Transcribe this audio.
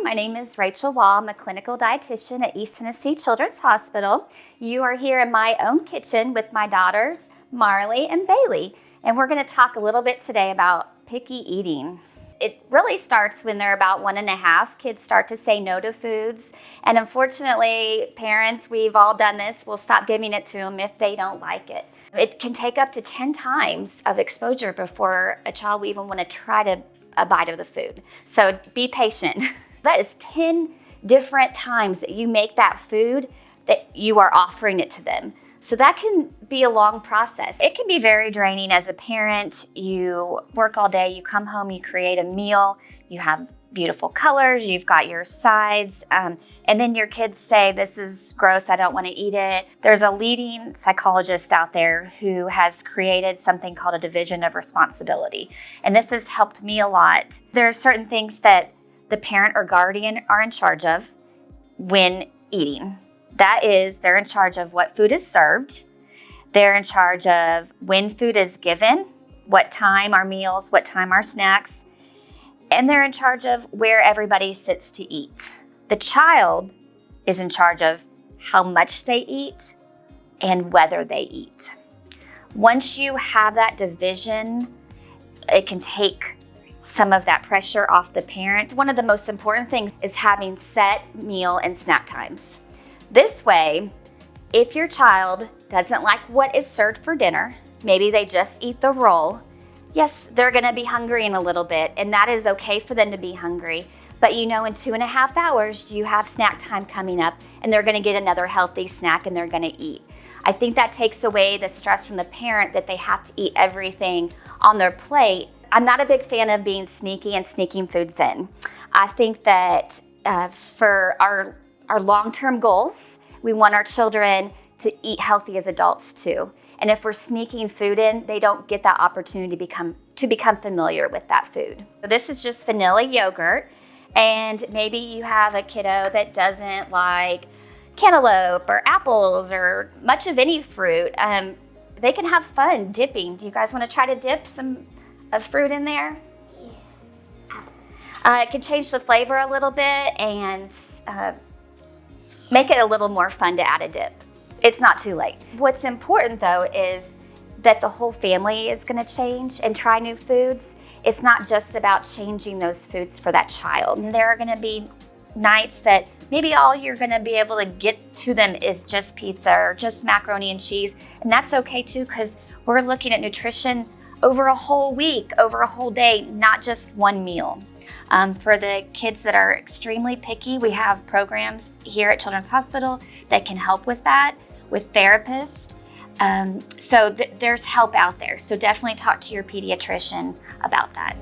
my name is Rachel Wall. I'm a clinical dietitian at East Tennessee Children's Hospital. You are here in my own kitchen with my daughters, Marley and Bailey, and we're going to talk a little bit today about picky eating. It really starts when they're about 1.5. Kids start to say no to foods, and unfortunately, parents, we've all done this, we'll stop giving it to them if they don't like it. It can take up to 10 times of exposure before a child will even want to try a bite of the food. So be patient. That is 10 different times that you make that food that you are offering it to them. So that can be a long process. It can be very draining as a parent. You work all day, you come home, you create a meal, you have beautiful colors, you've got your sides, and then your kids say, this is gross, I don't want to eat it. There's a leading psychologist out there who has created something called a division of responsibility, and this has helped me a lot. There are certain things that the parent or guardian are in charge of when eating. That is, they're in charge of what food is served, they're in charge of when food is given, what time are meals, what time are snacks, and they're in charge of where everybody sits to eat. The child is in charge of how much they eat and whether they eat. Once you have that division, it can take some of that pressure off the parent. One of the most important things is having set meal and snack times. This way, if your child doesn't like what is served for dinner, maybe they just eat the roll, yes, they're gonna be hungry in a little bit, and that is okay for them to be hungry. But you know, in 2.5 hours, you have snack time coming up, and they're gonna get another healthy snack and they're gonna eat. I think that takes away the stress from the parent that they have to eat everything on their plate. I'm not a big fan of being sneaky and sneaking foods in. I think that for our long-term goals, we want our children to eat healthy as adults too. And if we're sneaking food in, they don't get that opportunity to become familiar with that food. So this is just vanilla yogurt, and maybe you have a kiddo that doesn't like cantaloupe or apples or much of any fruit. They can have fun dipping. Do you guys want to try to dip some of fruit in there? Yeah. It can change the flavor a little bit and make it a little more fun to add a dip. It's not too late. What's important though is that the whole family is gonna change and try new foods. It's not just about changing those foods for that child. And there are gonna be nights that maybe all you're gonna be able to get to them is just pizza or just macaroni and cheese. And that's okay too, because we're looking at nutrition over a whole week, over a whole day, not just one meal. For the kids that are extremely picky, we have programs here at Children's Hospital that can help with that, with therapists. So there's help out there. So definitely talk to your pediatrician about that.